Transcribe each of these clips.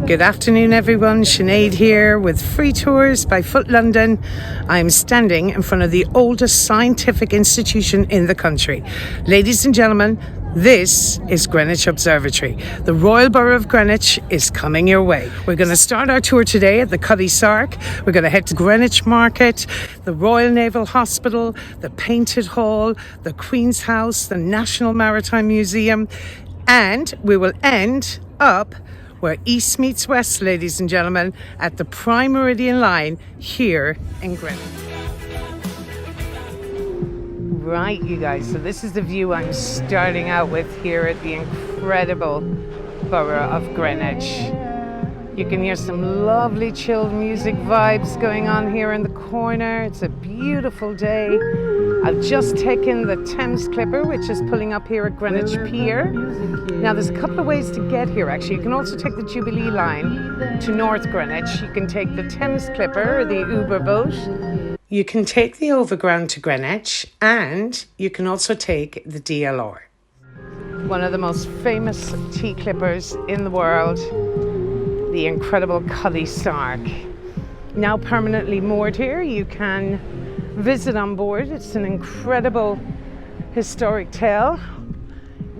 Good afternoon everyone, Sinead here with Free Tours by FTBFLondon. I'm standing in front of the oldest scientific institution in the country. Ladies and gentlemen, this is Greenwich Observatory. The Royal Borough of Greenwich is coming your way. We're going to start our tour today at the Cutty Sark. We're going to head to Greenwich Market, the Royal Naval Hospital, the Painted Hall, the Queen's House, the National Maritime Museum, and we will end up where east meets west, ladies and gentlemen, at the prime Meridian line here in Greenwich. Right, you guys, so this is the view I'm starting out with here at the incredible borough of Greenwich. You can hear some lovely chilled music vibes going on here in the corner. It's a beautiful day. I've just taken the Thames Clipper, which is pulling up here at Greenwich Pier. Now, there's a couple of ways to get here, actually. You can also take the Jubilee line to North Greenwich. You can take the Thames Clipper or the Uber boat. You can take the Overground to Greenwich, and you can also take the DLR. One of the most famous tea clippers in the world, the incredible Cutty Sark. Now permanently moored here, you can visit on board. It's an incredible historic tale,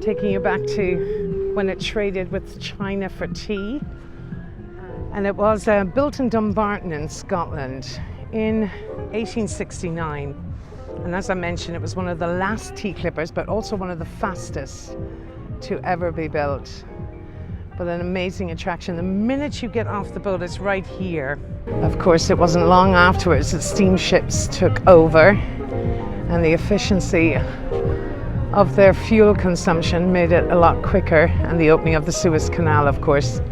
taking you back to when it traded with China for tea. And it was built in Dumbarton in Scotland in 1869. And as I mentioned, it was one of the last tea clippers, but also one of the fastest to ever be built. But an amazing attraction. The minute you get off the boat, it's right here. Of course, it wasn't long afterwards that steamships took over, and the efficiency of their fuel consumption made it a lot quicker, and the opening of the Suez Canal, of course,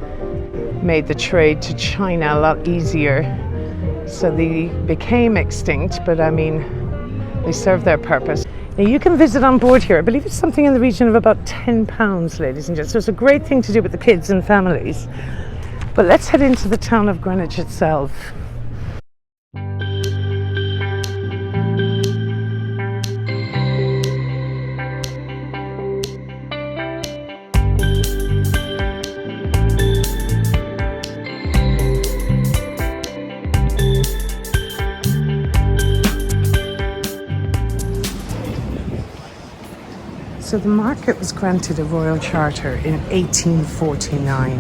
made the trade to China a lot easier. So they became extinct, but I mean, they served their purpose. Now, you can visit on board here. I believe it's something in the region of about £10, ladies and gents. So it's a great thing to do with the kids and families. But let's head into the town of Greenwich itself. So the market was granted a royal charter in 1849,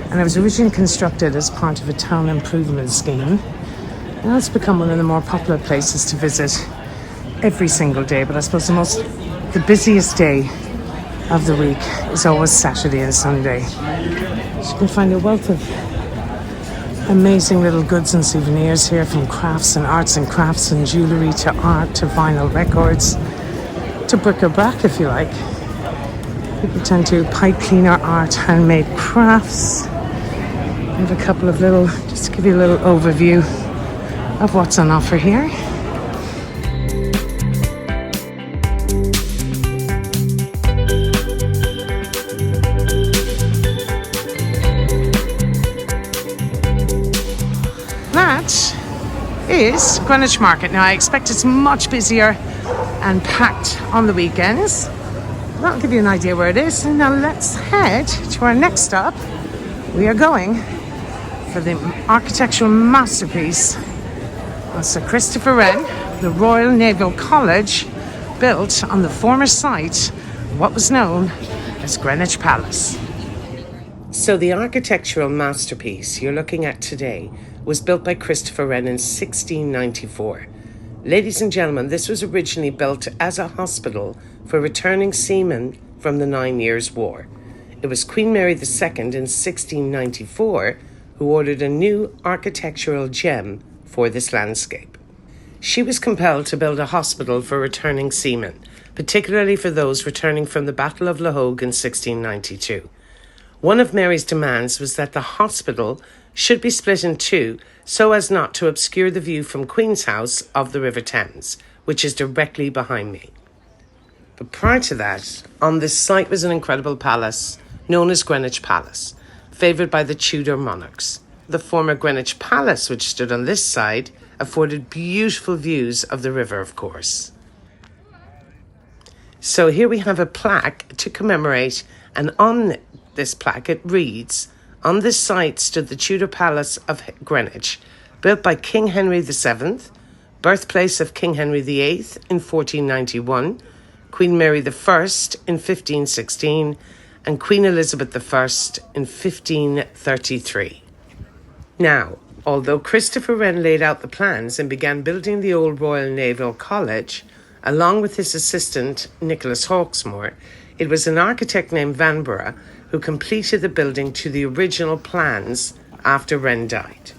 and it was originally constructed as part of a town improvement scheme. Now it's become one of the more popular places to visit every single day, but I suppose the busiest day of the week is always Saturday and Sunday. So you can find a wealth of amazing little goods and souvenirs here, from crafts and arts and crafts and jewellery to art to vinyl records, to bric-a-brac, if you like. People tend to pipe cleaner art, handmade crafts. I have a couple of just to give you a little overview of what's on offer here. That is Greenwich Market. Now, I expect it's much busier and packed on the weekends. That'll give you an idea where it is. And now let's head to our next stop. We are going for the architectural masterpiece of Sir Christopher Wren, the Royal Naval College, built on the former site of what was known as Greenwich Palace. So the architectural masterpiece you're looking at today was built by Christopher Wren in 1694. Ladies and gentlemen, this was originally built as a hospital for returning seamen from the 9 Years' War. It was Queen Mary II in 1694 who ordered a new architectural gem for this landscape. She was compelled to build a hospital for returning seamen, particularly for those returning from the Battle of La Hogue in 1692. One of Mary's demands was that the hospital should be split in two so as not to obscure the view from Queen's House of the River Thames, which is directly behind me. But prior to that, on this site was an incredible palace known as Greenwich Palace, favoured by the Tudor monarchs. The former Greenwich Palace, which stood on this side, afforded beautiful views of the river, of course. So here we have a plaque to commemorate, and on this plaque it reads, On this site stood the Tudor Palace of Greenwich, built by King Henry VII, birthplace of King Henry VIII in 1491, Queen Mary I in 1516, and Queen Elizabeth I in 1533. Now, although Christopher Wren laid out the plans and began building the old Royal Naval College, along with his assistant Nicholas Hawksmoor, it was an architect named Vanbrugh who completed the building to the original plans after Wren died.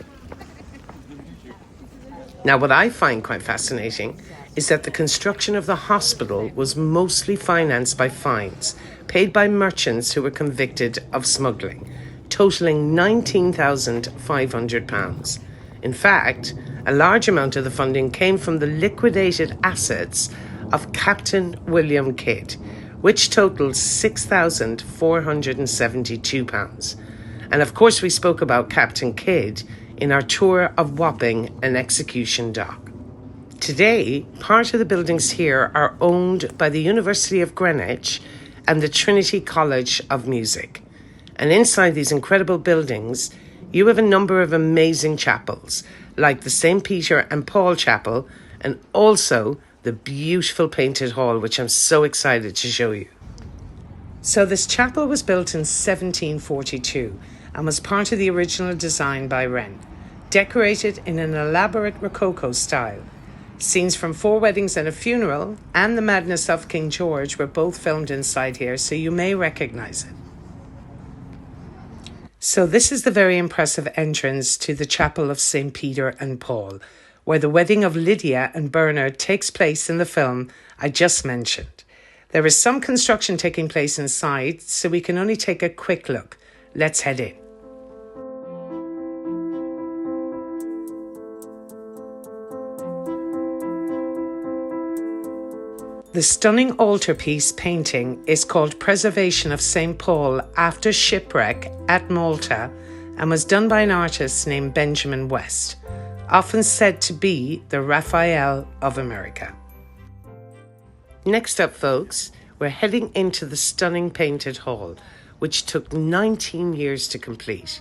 Now, what I find quite fascinating is that the construction of the hospital was mostly financed by fines paid by merchants who were convicted of smuggling, totaling £19,500. In fact, a large amount of the funding came from the liquidated assets of Captain William Kidd, which totaled £6,472. And of course, we spoke about Captain Kidd in our tour of Wapping and Execution Dock. Today, part of the buildings here are owned by the University of Greenwich and the Trinity College of Music. And inside these incredible buildings, you have a number of amazing chapels, like the St. Peter and Paul Chapel, and also the beautiful painted hall, which I'm so excited to show you. So this chapel was built in 1742 and was part of the original design by Wren, decorated in an elaborate Rococo style. Scenes from 4 Weddings and a Funeral and The Madness of King George were both filmed inside here, so you may recognize it. So this is the very impressive entrance to the Chapel of St. Peter and Paul, where the wedding of Lydia and Bernard takes place in the film I just mentioned. There is some construction taking place inside, so we can only take a quick look. Let's head in. The stunning altarpiece painting is called Preservation of St. Paul After Shipwreck at Malta and was done by an artist named Benjamin West, often said to be the Raphael of America. Next up, folks, we're heading into the stunning painted hall, which took 19 years to complete.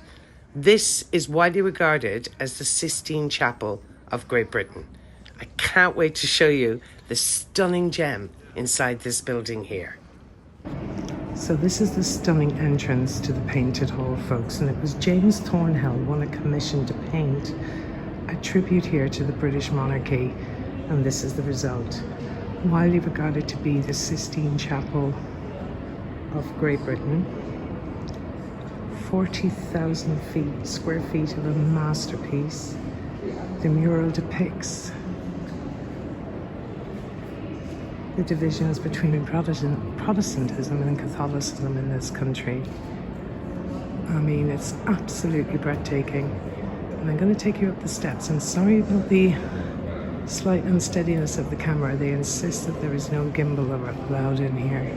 This is widely regarded as the Sistine Chapel of Great Britain. I can't wait to show you the stunning gem inside this building here. So this is the stunning entrance to the painted hall, folks, and it was James Thornhill won a commission to paint a tribute here to the British monarchy, and this is the result. Widely regarded to be the Sistine Chapel of Great Britain, 40,000 square feet of a masterpiece. The mural depicts the divisions between Protestantism and Catholicism in this country. I mean, it's absolutely breathtaking. And I'm going to take you up the steps. And sorry about the slight unsteadiness of the camera. They insist that there is no gimbal allowed in here.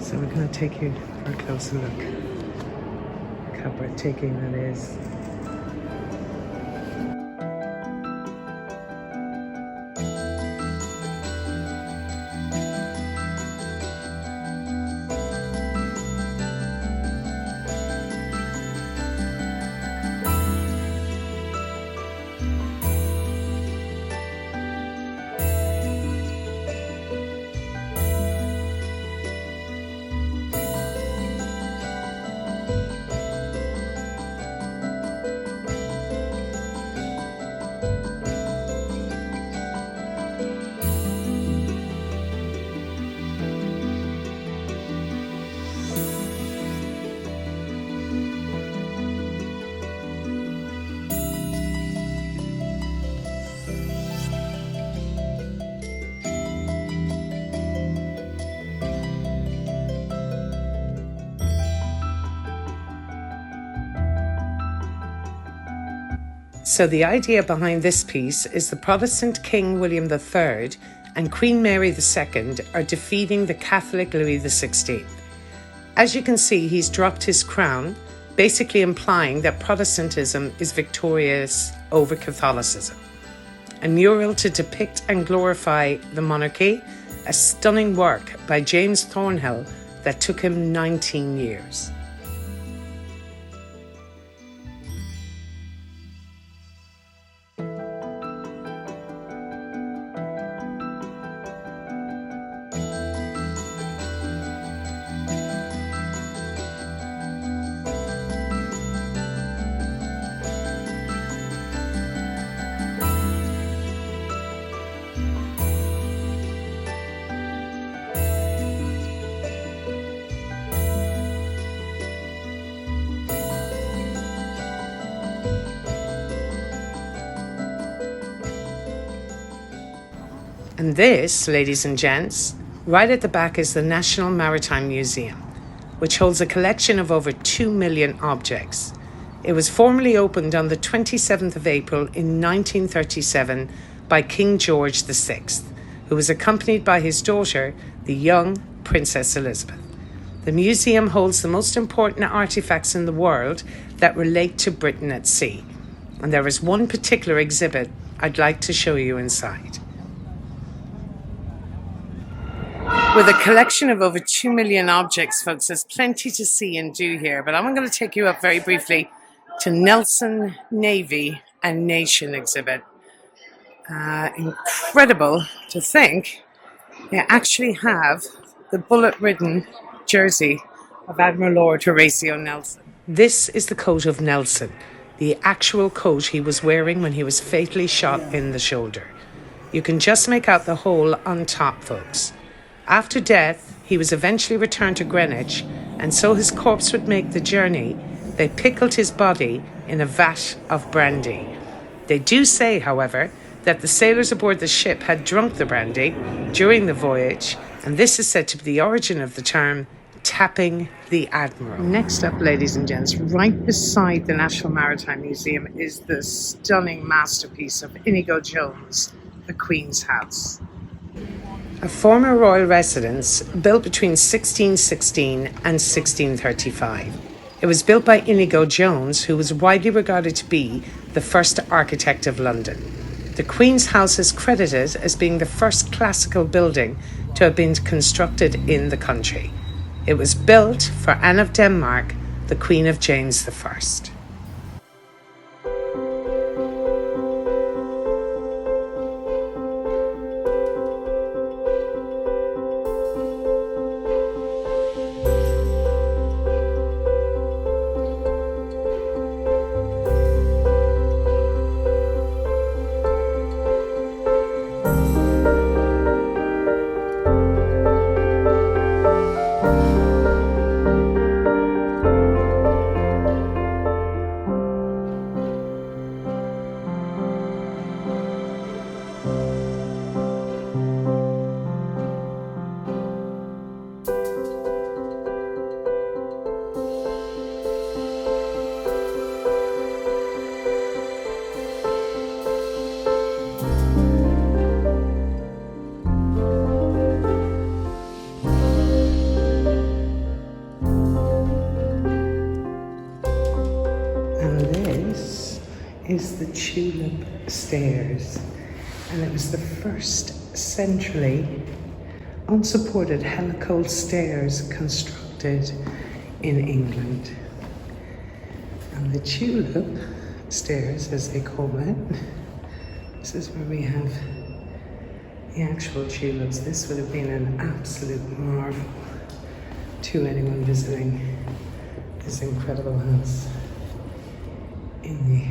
So we're going to take you for a closer look. Look how breathtaking that is. So the idea behind this piece is the Protestant King William III and Queen Mary II are defeating the Catholic Louis XVI. As you can see, he's dropped his crown, basically implying that Protestantism is victorious over Catholicism. A mural to depict and glorify the monarchy, a stunning work by James Thornhill that took him 19 years. And this, ladies and gents, right at the back is the National Maritime Museum, which holds a collection of over 2 million objects. It was formally opened on the 27th of April in 1937 by King George VI, who was accompanied by his daughter, the young Princess Elizabeth. The museum holds the most important artifacts in the world that relate to Britain at sea. And there is one particular exhibit I'd like to show you inside. With a collection of over 2 million objects, folks, there's plenty to see and do here, but I'm going to take you up very briefly to Nelson, Navy and Nation exhibit. Incredible to think they actually have the bullet-ridden jersey of Admiral Lord Horatio Nelson. This is the coat of Nelson, the actual coat he was wearing when he was fatally shot in the shoulder. You can just make out the hole on top, folks. After death, he was eventually returned to Greenwich, and so his corpse would make the journey. They pickled his body in a vat of brandy. They do say, however, that the sailors aboard the ship had drunk the brandy during the voyage, and this is said to be the origin of the term tapping the Admiral. Next up, ladies and gents, right beside the National Maritime Museum is the stunning masterpiece of Inigo Jones, the Queen's House. A former royal residence built between 1616 and 1635. It was built by Inigo Jones, who was widely regarded to be the first architect of London. The Queen's House is credited as being the first classical building to have been constructed in the country. It was built for Anne of Denmark, the Queen of James I. Is the Tulip Stairs, and it was the first centrally unsupported helical stairs constructed in England. And the Tulip Stairs, as they call it, this is where we have the actual tulips. This would have been an absolute marvel to anyone visiting this incredible house in the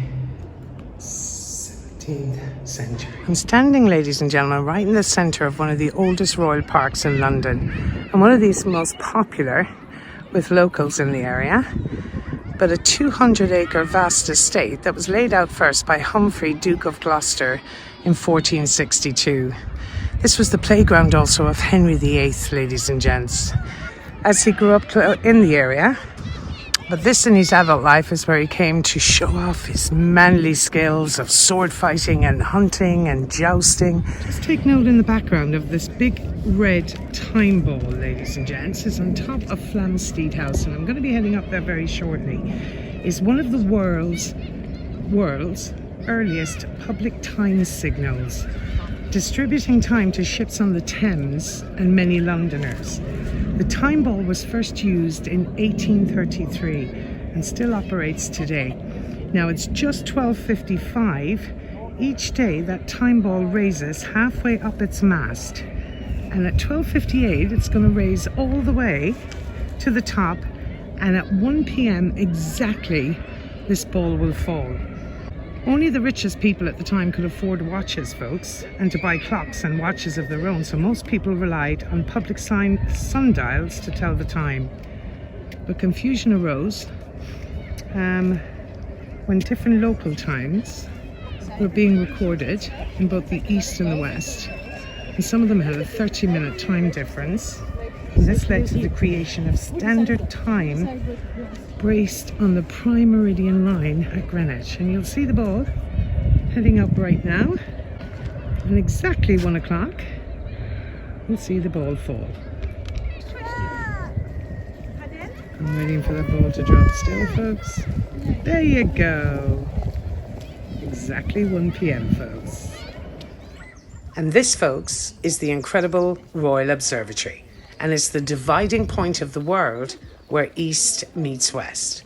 17th century. I'm standing, ladies and gentlemen, right in the centre of one of the oldest royal parks in London, and one of these most popular with locals in the area, but a 200-acre vast estate that was laid out first by Humphrey, Duke of Gloucester in 1462. This was the playground also of Henry VIII, ladies and gents, as he grew up in the area. But this in his adult life is where he came to show off his manly skills of sword fighting and hunting and jousting. Just take note in the background of this big red time ball, ladies and gents. It's on top of Flamsteed House, and I'm going to be heading up there very shortly. It's one of the world's earliest public time signals, distributing time to ships on the Thames and many Londoners. The time ball was first used in 1833 and still operates today. Now it's just 12:55. Each day that time ball raises halfway up its mast, and at 12:58 it's going to raise all the way to the top, and at 1 p.m. exactly this ball will fall. Only the richest people at the time could afford watches, folks, and to buy clocks and watches of their own, so most people relied on public sundials to tell the time. But confusion arose when different local times were being recorded in both the east and the west. and some of them had a 30-minute time difference. And this led to the creation of standard time based on the prime meridian line at Greenwich. And you'll see the ball heading up right now. And exactly 1 o'clock, we'll see the ball fall. I'm waiting for that ball to drop still, folks. There you go. Exactly 1 p.m, folks. And this, folks, is the incredible Royal Observatory. And it's the dividing point of the world where east meets west.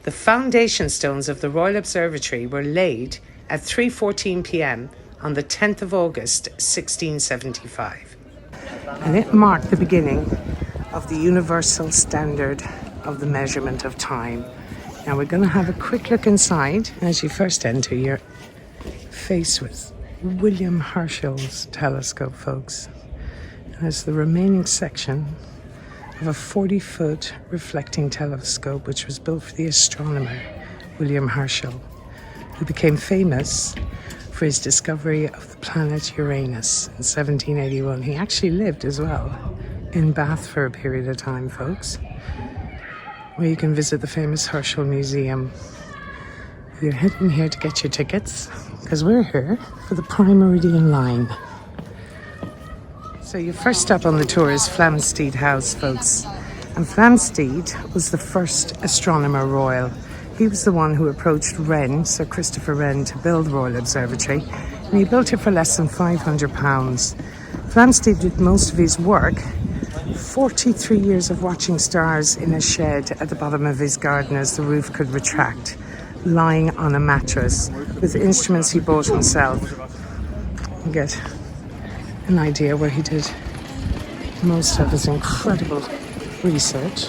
The foundation stones of the Royal Observatory were laid at 3:14 p.m. on the 10th of August, 1675. And it marked the beginning of the universal standard of the measurement of time. Now we're going to have a quick look inside. As you first enter, you're faced with William Herschel's telescope, folks. And it's the remaining section of a 40-foot reflecting telescope which was built for the astronomer William Herschel, who became famous for his discovery of the planet Uranus in 1781. He actually lived as well in Bath for a period of time, folks, where you can visit the famous Herschel Museum. You're heading here to get your tickets because we're here for the Prime Meridian line. So your first stop on the tour is Flamsteed House, folks. And Flamsteed was the first astronomer royal. He was the one who approached Wren, Sir Christopher Wren, to build Royal Observatory, and he built it for less than £500. Flamsteed did most of his work, 43 years of watching stars in a shed at the bottom of his garden as the roof could retract, lying on a mattress with instruments he bought himself. You get an idea where he did most of his incredible research.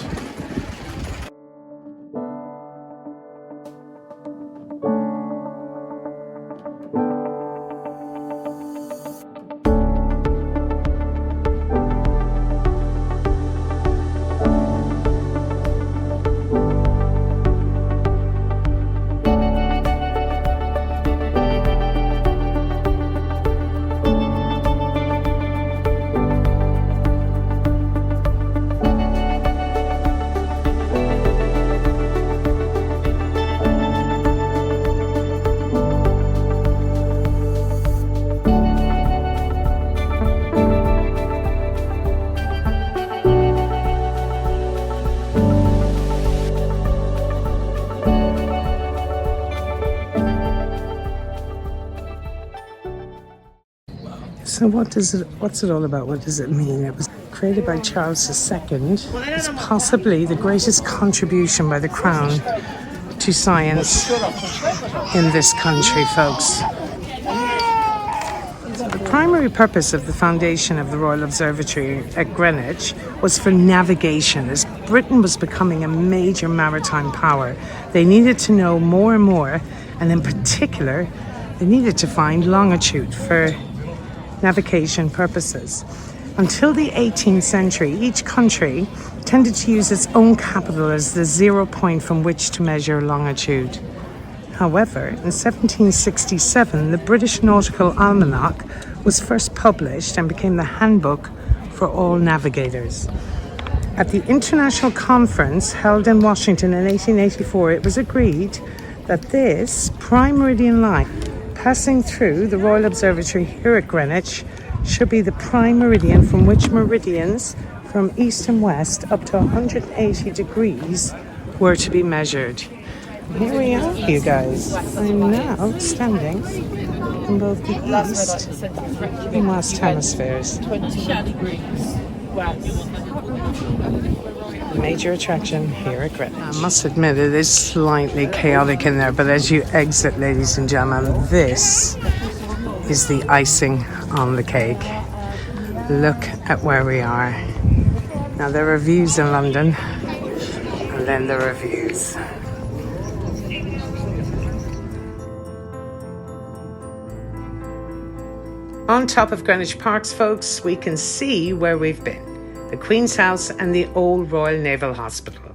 So what's it all about? What does it mean? It was created by Charles II. It's possibly the greatest contribution by the Crown to science in this country, folks. The primary purpose of the foundation of the Royal Observatory at Greenwich was for navigation. As Britain was becoming a major maritime power, they needed to know more and more, and in particular, they needed to find longitude for navigation purposes. Until the 18th century, each country tended to use its own capital as the 0 point from which to measure longitude. However, in 1767, the British Nautical Almanac was first published and became the handbook for all navigators. At the international conference held in Washington in 1884, it was agreed that this prime meridian line passing through the Royal Observatory here at Greenwich should be the prime meridian from which meridians from east and west up to 180 degrees were to be measured. Here we are, you guys. I'm now standing in both the east and west hemispheres. 20 degrees west. Major attraction here at Greenwich. I must admit it is slightly chaotic in there, but as you exit, ladies and gentlemen, this is the icing on the cake. Look at where we are. Now there are views in London, and then there are views. On top of Greenwich Parks, folks, we can see where we've been. The Queen's House and the old Royal Naval Hospital.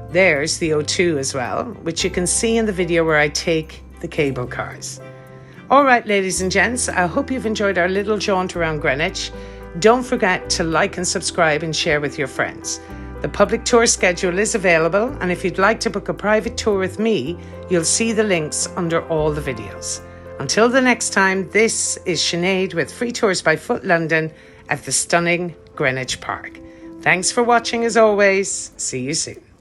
There's the O2 as well, which you can see in the video where I take the cable cars. All right, ladies and gents, I hope you've enjoyed our little jaunt around Greenwich. Don't forget to like and subscribe and share with your friends. The public tour schedule is available, and if you'd like to book a private tour with me, you'll see the links under all the videos. Until the next time, this is Sinead with Free Tours by Foot London at the stunning Greenwich Park. Thanks for watching as always. See you soon.